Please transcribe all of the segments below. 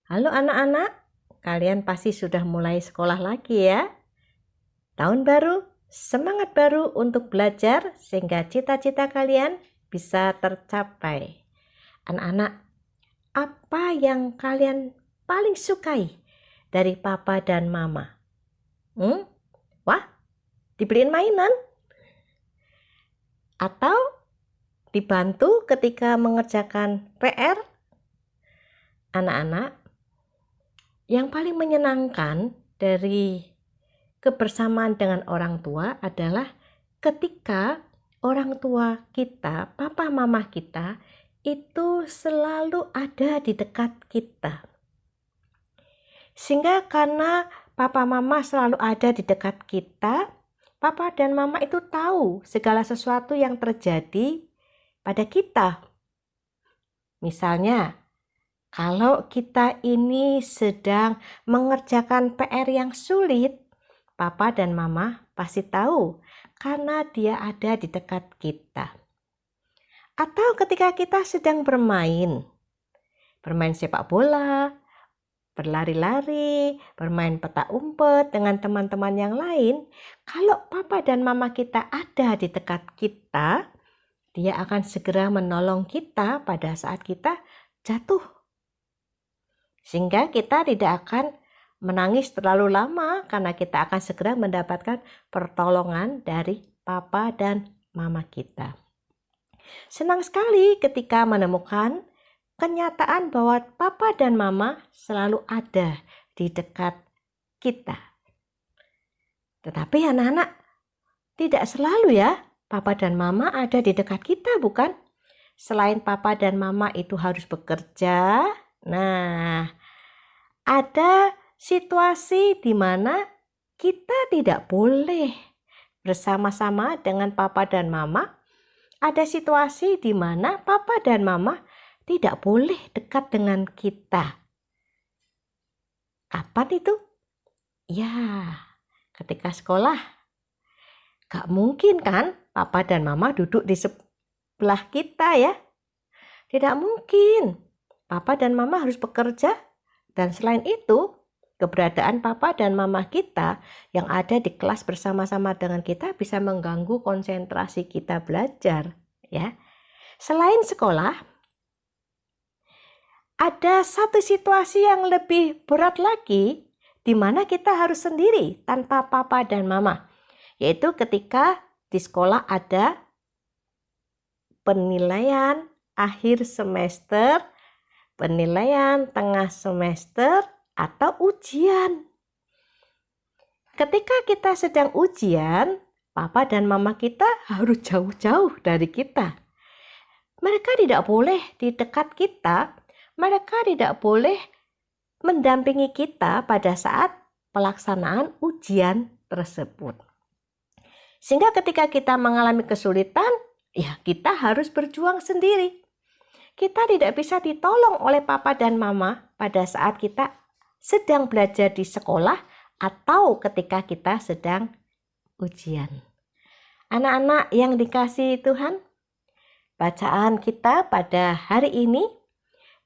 Halo anak-anak, kalian pasti sudah mulai sekolah lagi ya. Tahun baru, semangat baru untuk belajar sehingga cita-cita kalian bisa tercapai. Anak-anak, apa yang kalian paling sukai dari papa dan mama? Wah, dibeliin mainan? Atau dibantu ketika mengerjakan PR? Anak-anak, yang paling menyenangkan dari kebersamaan dengan orang tua adalah ketika orang tua kita, papa mama kita, itu selalu ada di dekat kita. Sehingga karena papa mama selalu ada di dekat kita, papa dan mama itu tahu segala sesuatu yang terjadi pada kita. Misalnya, kalau kita ini sedang mengerjakan PR yang sulit, papa dan mama pasti tahu karena dia ada di dekat kita. Atau ketika kita sedang bermain sepak bola, berlari-lari, bermain petak umpet dengan teman-teman yang lain, kalau papa dan mama kita ada di dekat kita, dia akan segera menolong kita pada saat kita jatuh. Sehingga kita tidak akan menangis terlalu lama karena kita akan segera mendapatkan pertolongan dari papa dan mama kita. Senang sekali ketika menemukan kenyataan bahwa papa dan mama selalu ada di dekat kita. Tetapi anak-anak, tidak selalu ya papa dan mama ada di dekat kita, bukan? Selain papa dan mama itu harus bekerja, ada situasi di mana kita tidak boleh bersama-sama dengan papa dan mama. Ada situasi di mana papa dan mama tidak boleh dekat dengan kita. Kapan itu? Ya, ketika sekolah. Gak mungkin kan papa dan mama duduk di sebelah kita ya. Tidak mungkin. Papa dan mama harus bekerja. Dan selain itu, keberadaan papa dan mama kita yang ada di kelas bersama-sama dengan kita bisa mengganggu konsentrasi kita belajar, ya. Selain sekolah, ada satu situasi yang lebih berat lagi di mana kita harus sendiri tanpa papa dan mama, yaitu ketika di sekolah ada penilaian akhir semester, penilaian tengah semester, atau ujian. Ketika kita sedang ujian, papa dan mama kita harus jauh-jauh dari kita. Mereka tidak boleh di dekat kita, mereka tidak boleh mendampingi kita pada saat pelaksanaan ujian tersebut. Sehingga ketika kita mengalami kesulitan, ya kita harus berjuang sendiri. Kita tidak bisa ditolong oleh papa dan mama pada saat kita sedang belajar di sekolah atau ketika kita sedang ujian. Anak-anak yang dikasihi Tuhan, bacaan kita pada hari ini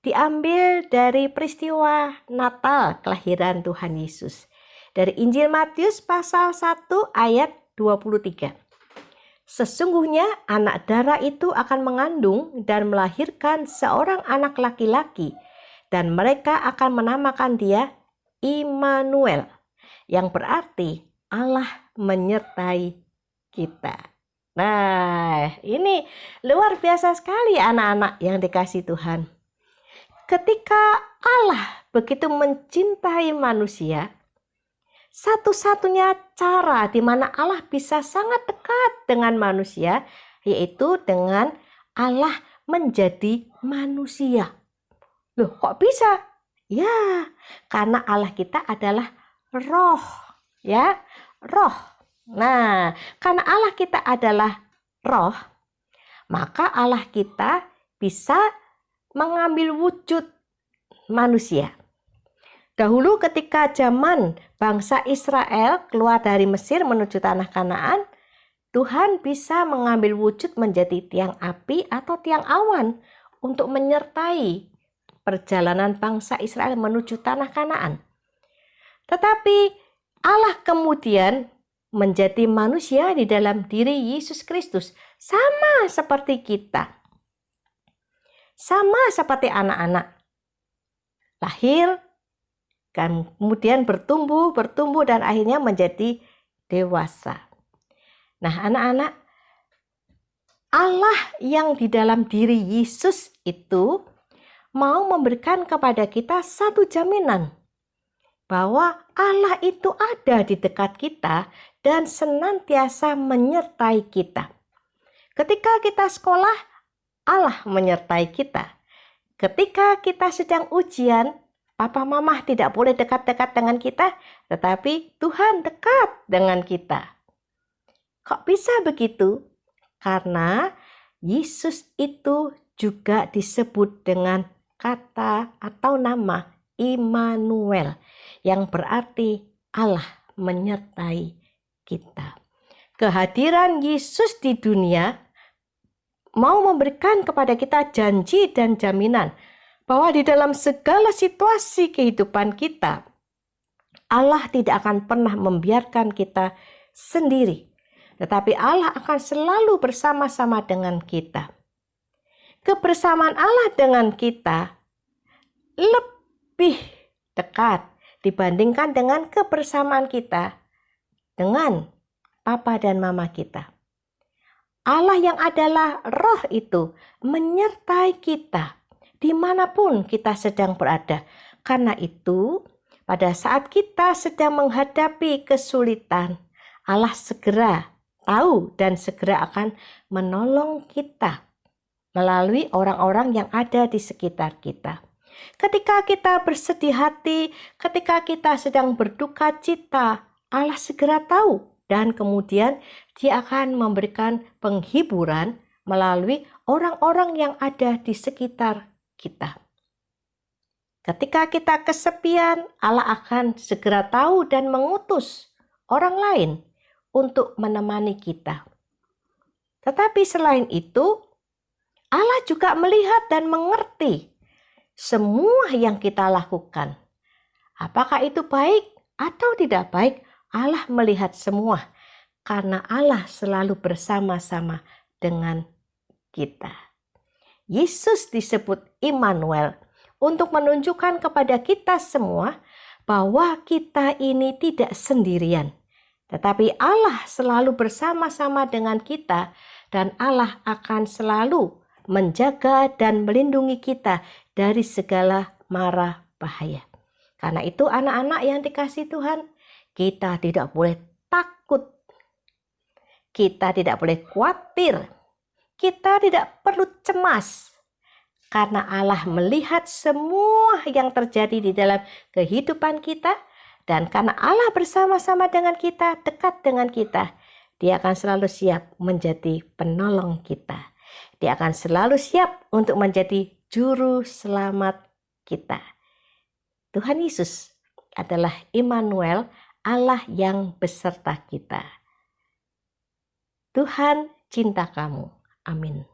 diambil dari peristiwa Natal kelahiran Tuhan Yesus. Dari Injil Matius pasal 1 ayat 23. Sesungguhnya anak darah itu akan mengandung dan melahirkan seorang anak laki-laki, dan mereka akan menamakan dia Immanuel, yang berarti Allah menyertai kita. Nah, ini luar biasa sekali anak-anak yang dikasihi Tuhan. Ketika Allah begitu mencintai manusia, satu-satunya cara di mana Allah bisa sangat dekat dengan manusia, yaitu dengan Allah menjadi manusia. Loh, kok bisa? Ya, karena Allah kita adalah roh, ya, roh. Nah, karena Allah kita adalah roh, maka Allah kita bisa mengambil wujud manusia. Dahulu ketika zaman bangsa Israel keluar dari Mesir menuju tanah Kanaan, Tuhan bisa mengambil wujud menjadi tiang api atau tiang awan untuk menyertai perjalanan bangsa Israel menuju tanah Kanaan. Tetapi Allah kemudian menjadi manusia di dalam diri Yesus Kristus, sama seperti kita. Sama seperti anak-anak. Lahir, kemudian bertumbuh dan akhirnya menjadi dewasa. Nah, anak-anak, Allah yang di dalam diri Yesus itu mau memberikan kepada kita satu jaminan bahwa Allah itu ada di dekat kita dan senantiasa menyertai kita. Ketika kita sekolah, Allah menyertai kita. Ketika kita sedang ujian, papa mama tidak boleh dekat-dekat dengan kita, tetapi Tuhan dekat dengan kita. Kok bisa begitu? Karena Yesus itu juga disebut dengan kata atau nama Immanuel, yang berarti Allah menyertai kita. Kehadiran Yesus di dunia mau memberikan kepada kita janji dan jaminan bahwa di dalam segala situasi kehidupan kita, Allah tidak akan pernah membiarkan kita sendiri, tetapi Allah akan selalu bersama-sama dengan kita. Kebersamaan Allah dengan kita lebih dekat dibandingkan dengan kebersamaan kita dengan papa dan mama kita. Allah yang adalah roh itu menyertai kita dimanapun kita sedang berada. Karena itu, pada saat kita sedang menghadapi kesulitan, Allah segera tahu dan segera akan menolong kita melalui orang-orang yang ada di sekitar kita. Ketika kita bersedih hati, ketika kita sedang berduka cita, Allah segera tahu. Dan kemudian Dia akan memberikan penghiburan melalui orang-orang yang ada di sekitar kita. Ketika kita kesepian, Allah akan segera tahu dan mengutus orang lain untuk menemani kita. Tetapi selain itu, Allah juga melihat dan mengerti semua yang kita lakukan. Apakah itu baik atau tidak baik? Allah melihat semua, karena Allah selalu bersama-sama dengan kita. Yesus disebut Immanuel untuk menunjukkan kepada kita semua bahwa kita ini tidak sendirian, tetapi Allah selalu bersama-sama dengan kita dan Allah akan selalu menjaga dan melindungi kita dari segala mara bahaya. Karena itu anak-anak yang dikasihi Tuhan, kita tidak boleh takut, kita tidak boleh khawatir, kita tidak perlu cemas. Karena Allah melihat semua yang terjadi di dalam kehidupan kita. Dan karena Allah bersama-sama dengan kita, dekat dengan kita, Dia akan selalu siap menjadi penolong kita. Dia akan selalu siap untuk menjadi juru selamat kita. Tuhan Yesus adalah Immanuel, Allah yang beserta kita. Tuhan cinta kamu. Amin.